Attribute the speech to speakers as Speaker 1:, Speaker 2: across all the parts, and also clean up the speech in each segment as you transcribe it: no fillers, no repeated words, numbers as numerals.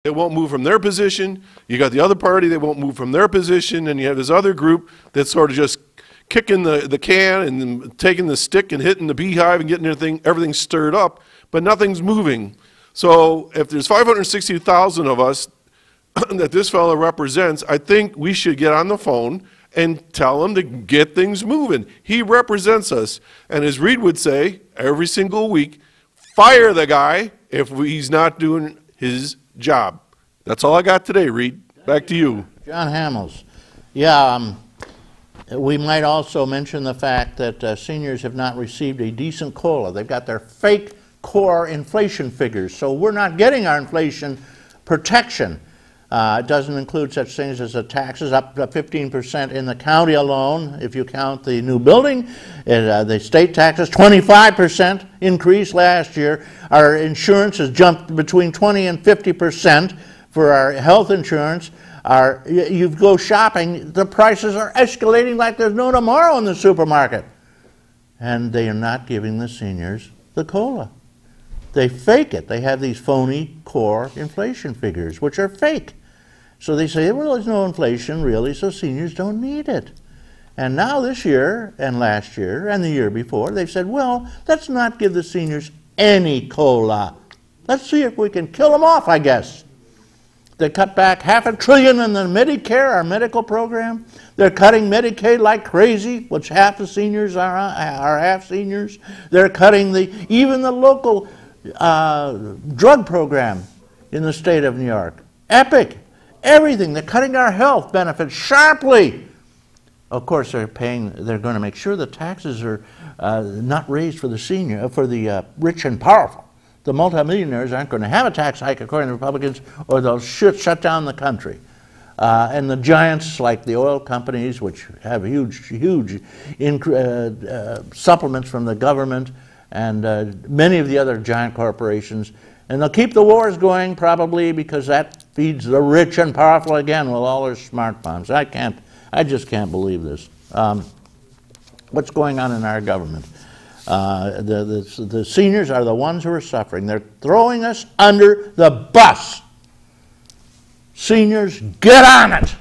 Speaker 1: They won't move from their position. You got the other party that won't move from their position, and you have this other group that's sort of just kicking the can and then taking the stick and hitting the beehive and getting everything stirred up, but nothing's moving. So if there's 560,000 of us that this fellow represents, I think we should get on the phone and tell him to get things moving. He represents us, and as Reed would say every single week, fire the guy if he's not doing his job. That's all I got today, Reed. Back to you.
Speaker 2: John Hamels. Yeah, we might also mention the fact that seniors have not received a decent COLA. They've got their fake core inflation figures, so we're not getting our inflation protection. It doesn't include such things as the taxes, up to 15% in the county alone, if you count the new building. The state taxes, 25% increase last year. Our insurance has jumped between 20 and 50% for our health insurance. You go shopping, the prices are escalating like there's no tomorrow in the supermarket. And they are not giving the seniors the COLA. They fake it. They have these phony core inflation figures, which are fake. So they say, well, there's no inflation really, so seniors don't need it. And now this year and last year and the year before, they've said, well, let's not give the seniors any COLA. Let's see if we can kill them off, I guess. They cut back $500 billion in the Medicare, our medical program. They're cutting Medicaid like crazy, which half the seniors are half seniors. They're cutting even the local drug program in the state of New York. Epic. Everything. They're cutting our health benefits sharply. Of course, they're going to make sure the taxes are not raised for the rich and powerful. The multimillionaires aren't going to have a tax hike, according to Republicans, or they'll shut down the country. And the giants, like the oil companies, which have huge supplements from the government, and many of the other giant corporations. And they'll keep the wars going, probably, because that feeds the rich and powerful again with all their smart bombs. I just can't believe this. What's going on in our government? The seniors are the ones who are suffering. They're throwing us under the bus. Seniors, get on it.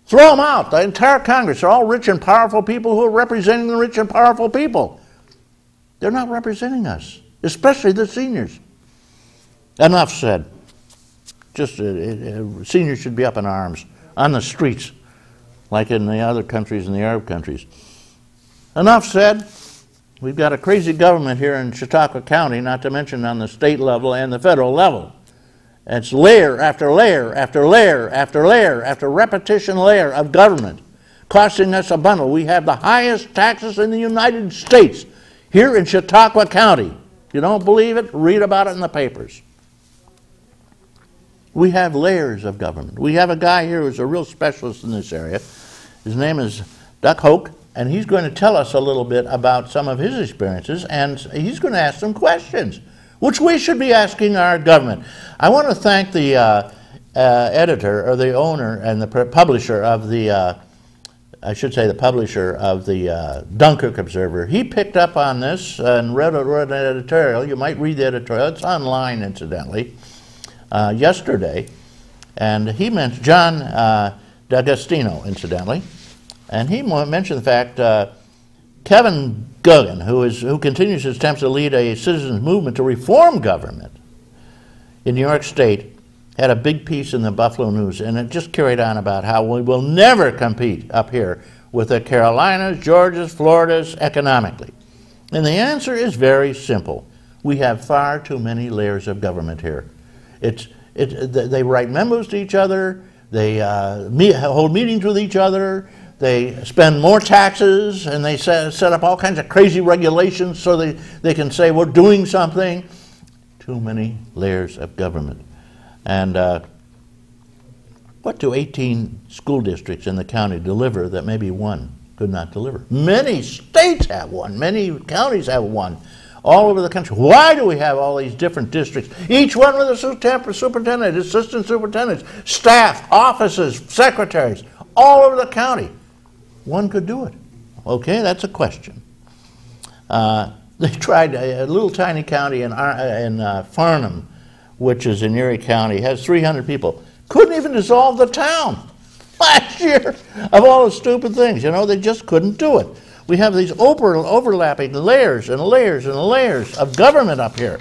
Speaker 2: Throw them out. The entire Congress are all rich and powerful people who are representing the rich and powerful people. They're not representing us, especially the seniors. Enough said. Just seniors should be up in arms on the streets, like in the other countries, in the Arab countries. Enough said. We've got a crazy government here in Chautauqua County, not to mention on the state level and the federal level. It's layer after layer after layer after layer after repetition layer of government, costing us a bundle. We have the highest taxes in the United States here in Chautauqua County. If you don't believe it, read about it in the papers. We have layers of government. We have a guy here who's a real specialist in this area. His name is Duck Hoke, and he's going to tell us a little bit about some of his experiences, and he's going to ask some questions, which we should be asking our government. I want to thank the editor, or the owner, and the publisher of the, I should say the publisher of the Dunkirk Observer. He picked up on this and wrote an editorial. You might read the editorial. It's online, incidentally. Yesterday, and he mentioned John D'Agostino, incidentally, and he mentioned the fact Kevin Guggen, who continues his attempts to lead a citizens movement to reform government in New York State, had a big piece in the Buffalo News, and it just carried on about how we will never compete up here with the Carolinas, Georgias, Floridas economically. And the answer is very simple. We have far too many layers of government here. They write memos to each other, they hold meetings with each other, they spend more taxes, and they set up all kinds of crazy regulations so they can say we're doing something. Too many layers of government. And what do 18 school districts in the county deliver that maybe one could not deliver? Many states have one, many counties have one. All over the country. Why do we have all these different districts? Each one with a superintendent, assistant superintendents, staff, offices, secretaries, all over the county. One could do it. Okay, that's a question. They tried a little tiny county in Farnham which is in Erie County, has 300 people. Couldn't even dissolve the town last year of all the stupid things. You know, they just couldn't do it. We have these overlapping layers and layers and layers of government up here.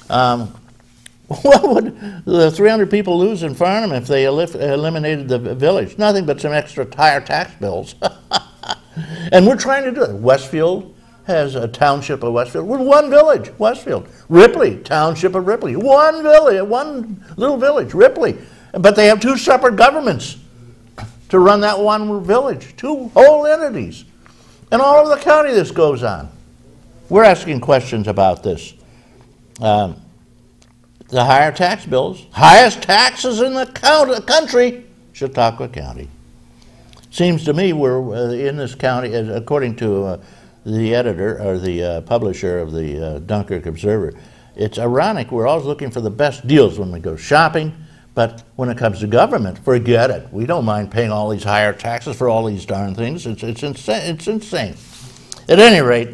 Speaker 2: What would the 300 people lose in Farnham if they eliminated the village? Nothing but some extra higher tax bills. And we're trying to do it. Westfield has a township of Westfield with one village, Westfield. Ripley, township of Ripley, one village, one little village, Ripley. But they have two separate governments to run that one village, two whole entities. And all over the county this goes on. We're asking questions about this. The higher tax bills, highest taxes in the country, Chautauqua County. Seems to me we're in this county, according to the editor or the publisher of the Dunkirk Observer, it's ironic. We're always looking for the best deals when we go shopping, but when it comes to government, forget it. We don't mind paying all these higher taxes for all these darn things. It's insane. It's insane. At any rate,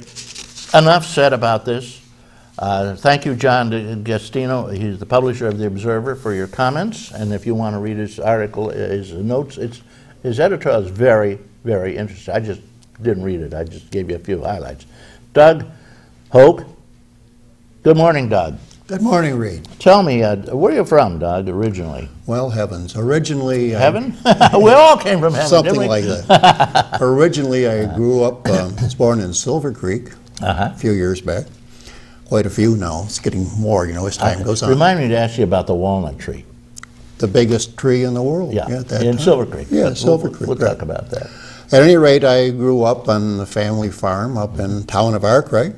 Speaker 2: enough said about this. Thank you, John Gastino. He's the publisher of the Observer, for your comments. And if you want to read his article, his notes, his editorial is very, very interesting. I just didn't read it. I just gave you a few highlights. Doug Hoke. Good morning, Doug.
Speaker 3: Good morning, Reed.
Speaker 2: Tell me, where are you from, Doug, originally?
Speaker 3: Well, heavens. Originally...
Speaker 2: Heaven? We all came from heaven,
Speaker 3: something
Speaker 2: didn't we?
Speaker 3: like that. Originally, I grew up, was born in Silver Creek a few years back. Quite a few now. It's getting more, you know, as time goes on.
Speaker 2: Remind me to ask you about the walnut tree.
Speaker 3: The biggest tree in the world.
Speaker 2: Yeah,
Speaker 3: at that
Speaker 2: in
Speaker 3: time.
Speaker 2: Silver Creek.
Speaker 3: Yeah, Silver Creek.
Speaker 2: We'll talk about that.
Speaker 3: At any rate, I grew up on the family farm up in the town of Arkwright.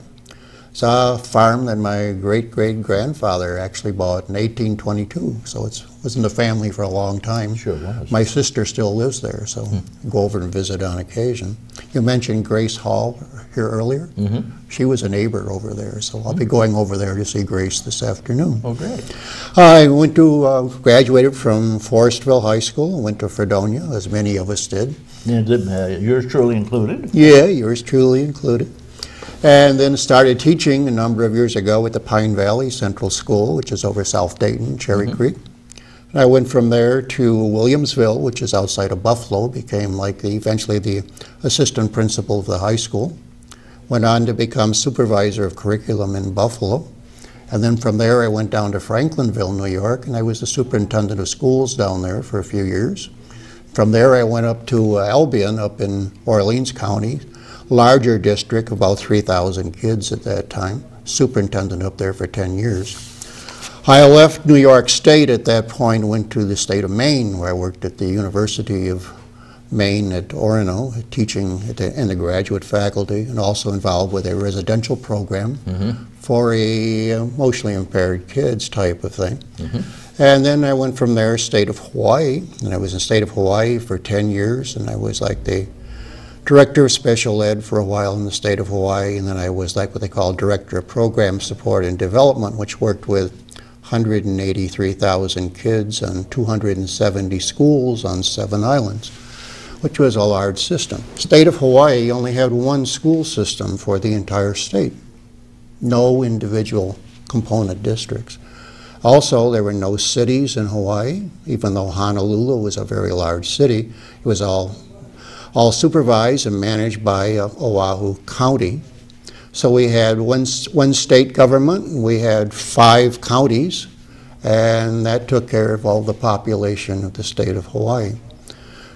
Speaker 3: It's a farm that my great-great-grandfather actually bought in 1822, so it was in the family for a long time.
Speaker 2: Sure was.
Speaker 3: My sister still lives there, so I go over and visit on occasion. You mentioned Grace Hall here earlier. She was a neighbor over there, so I'll be going over there to see Grace this afternoon.
Speaker 2: Oh, great.
Speaker 3: I went to, graduated from Forestville High School, went to Fredonia, as many of us did.
Speaker 2: Yours truly included?
Speaker 3: Yeah, yours truly included. And then started teaching a number of years ago at the Pine Valley Central School, which is over South Dayton, Cherry Creek. And I went from there to Williamsville, which is outside of Buffalo, became like eventually the assistant principal of the high school. Went on to become supervisor of curriculum in Buffalo. And then from there I went down to Franklinville, New York, and I was the superintendent of schools down there for a few years. From there I went up to Albion, up in Orleans County, larger district, about 3,000 kids at that time, superintendent up there for 10 years. I left New York State at that point, went to the state of Maine, where I worked at the University of Maine at Orono, teaching in the graduate faculty, and also involved with a residential program for a emotionally impaired kids type of thing. And then I went from there, state of Hawaii, and I was in the state of Hawaii for 10 years, and I was like the director of special ed for a while in the state of Hawaii, and then I was like what they call director of program support and development, which worked with 183,000 kids on 270 schools on 7 islands, which was a large system. State of Hawaii only had one school system for the entire state, no individual component districts. Also, there were no cities in Hawaii, even though Honolulu was a very large city. It was all supervised and managed by Oahu County. So we had one state government, and we had 5 counties, and that took care of all the population of the state of Hawaii.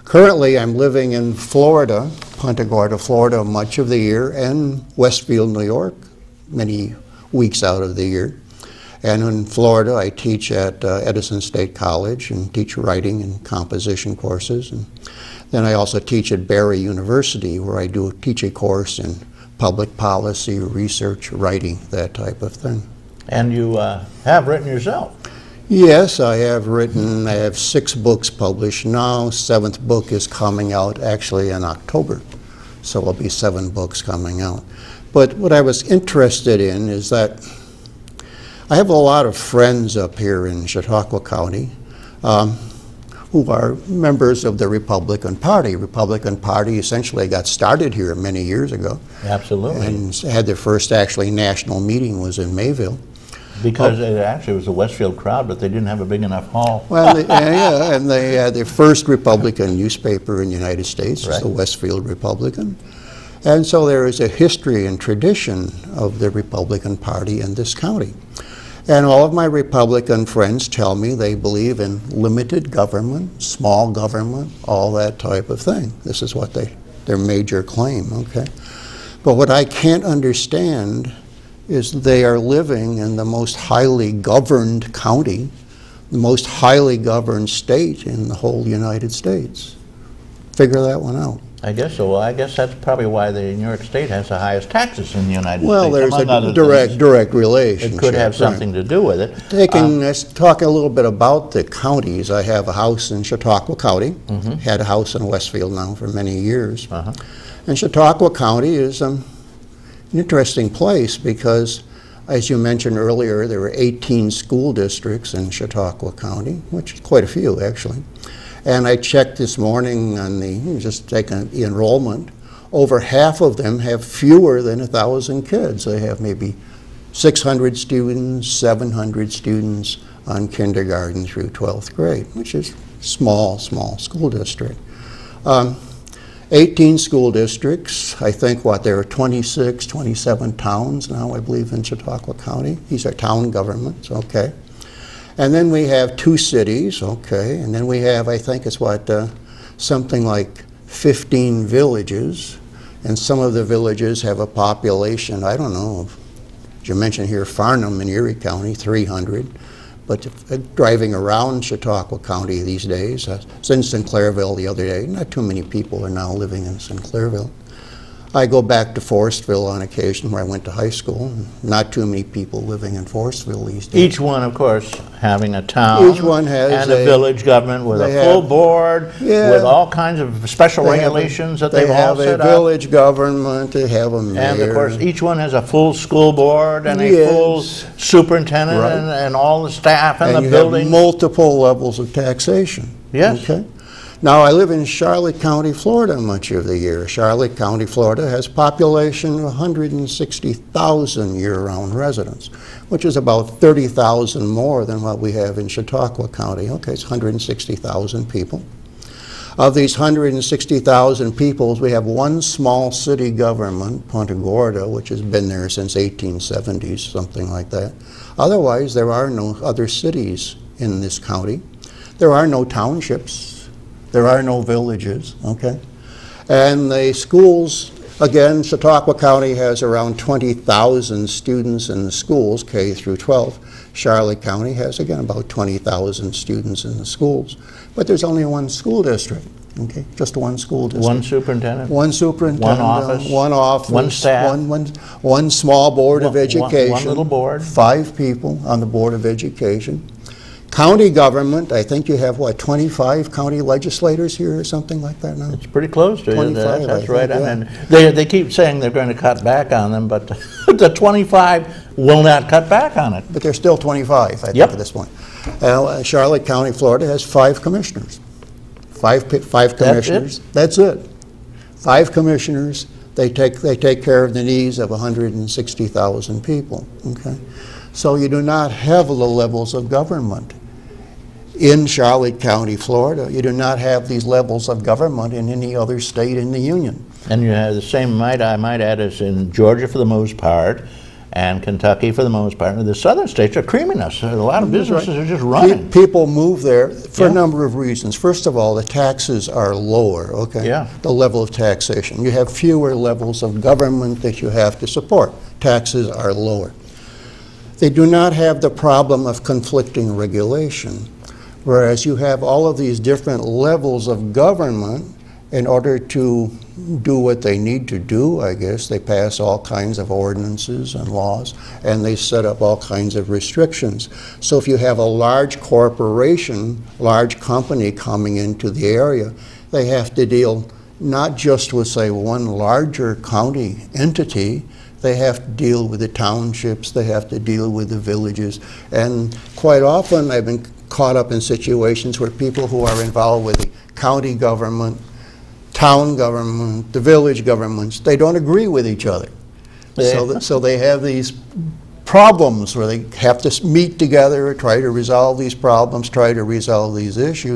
Speaker 3: Currently, I'm living in Florida, Punta Gorda, Florida, much of the year, and Westfield, New York, many weeks out of the year. And in Florida, I teach at Edison State College and teach writing and composition courses. And then I also teach at Barry University, where I teach a course in public policy, research, writing, that type of thing.
Speaker 2: And you have written yourself?
Speaker 3: Yes, I have written. I have 6 books published now. 7th book is coming out actually in October. So there'll be 7 books coming out. But what I was interested in is that I have a lot of friends up here in Chautauqua County who are members of the Republican Party. Republican Party essentially got started here many years ago.
Speaker 2: Absolutely.
Speaker 3: And had their first actually national meeting was in Mayville.
Speaker 2: Because it actually was a Westfield crowd, but they didn't have a big enough hall.
Speaker 3: Well, yeah, and they had the first Republican newspaper in the United States,
Speaker 2: Right.
Speaker 3: the Westfield Republican. And so there is a history and tradition of the Republican Party in this county. And all of my Republican friends tell me they believe in limited government, small government, all that type of thing. This is what their major claim, okay? But what I can't understand is they are living in the most highly governed county, the most highly governed state in the whole United States. Figure that one out.
Speaker 2: I guess so. Well, I guess that's probably why the New York State has the highest taxes in the United
Speaker 3: Well,
Speaker 2: States.
Speaker 3: there's
Speaker 2: among
Speaker 3: a
Speaker 2: other things.
Speaker 3: direct relationship.
Speaker 2: It could have
Speaker 3: right.
Speaker 2: something to do with it.
Speaker 3: Let's talk a little bit about the counties. I have a house in Chautauqua County, had a house in Westfield now for many years. And Chautauqua County is an interesting place because, as you mentioned earlier, there were 18 school districts in Chautauqua County, which is quite a few actually. And I checked this morning on just taking the enrollment. Over half of them have fewer than 1,000 kids. They have maybe 600 students, 700 students on kindergarten through 12th grade, which is small school district. 18 school districts. I think there are 26, 27 towns now, I believe, in Chautauqua County. These are town governments, okay. And then we have 2 cities, okay, and then we have, I think it's something like 15 villages, and some of the villages have a population, I don't know, as you mentioned here, Farnham in Erie County, 300, but driving around Chautauqua County these days, I was in Sinclairville the other day, not too many people are now living in Sinclairville. I go back to Forestville on occasion, where I went to high school. Not too many people living in Forestville these days.
Speaker 2: Each one, of course, having a town.
Speaker 3: Each one has
Speaker 2: and a village government with a full board, with all kinds of special regulations that they've all set up.
Speaker 3: They have a village government, they have a mayor.
Speaker 2: And of course, each one has a full school board and a full superintendent and all the staff and the building.
Speaker 3: You have multiple levels of taxation.
Speaker 2: Yes.
Speaker 3: Okay. Now, I live in Charlotte County, Florida much of the year. Charlotte County, Florida has a population of 160,000 year-round residents, which is about 30,000 more than what we have in Chautauqua County. Okay, it's 160,000 people. Of these 160,000 people, we have one small city government, Punta Gorda, which has been there since 1870s, something like that. Otherwise, there are no other cities in this county. There are no townships. There are no villages, okay? And the schools, again, Chautauqua County has around 20,000 students in the schools, K through 12. Charlotte County has, again, about 20,000 students in the schools. But there's only one school district, okay? Just one school district.
Speaker 2: One superintendent?
Speaker 3: One superintendent.
Speaker 2: One office?
Speaker 3: One staff? One small board of education.
Speaker 2: One little board?
Speaker 3: 5 people on the board of education. County government, I think you have, 25 county legislators here or something like that now?
Speaker 2: It's pretty close to
Speaker 3: 25,
Speaker 2: that's
Speaker 3: I
Speaker 2: right.
Speaker 3: think,
Speaker 2: I mean, they keep saying they're going to cut back on them, but the 25 will not cut back on it.
Speaker 3: But there's still 25, I think, at this point. Charlotte County, Florida has 5 commissioners. Five commissioners. That's it. 5 commissioners. They take care of the needs of 160,000 people, okay? So you do not have the levels of government in Charlotte County, Florida. You do not have these levels of government in any other state in the Union.
Speaker 2: And you have the same, I might add, as in Georgia for the most part, and Kentucky for the most part. And the southern states are creaming us. A lot of businesses are just running.
Speaker 3: People move there for a number of reasons. First of all, the taxes are lower, okay?
Speaker 2: Yeah.
Speaker 3: The level of taxation. You have fewer levels of government that you have to support. Taxes are lower. They do not have the problem of conflicting regulation. Whereas you have all of these different levels of government, in order to do what they need to do, I guess, they pass all kinds of ordinances and laws, and they set up all kinds of restrictions. So if you have a large corporation, large company coming into the area, they have to deal not just with, say, one larger county entity. They have to deal with the townships, they have to deal with the villages, and quite often I've been caught up in situations where people who are involved with the county government, town government, the village governments, they don't agree with each other. So they have these problems where they have to meet together, try to resolve these problems, try to resolve these issues.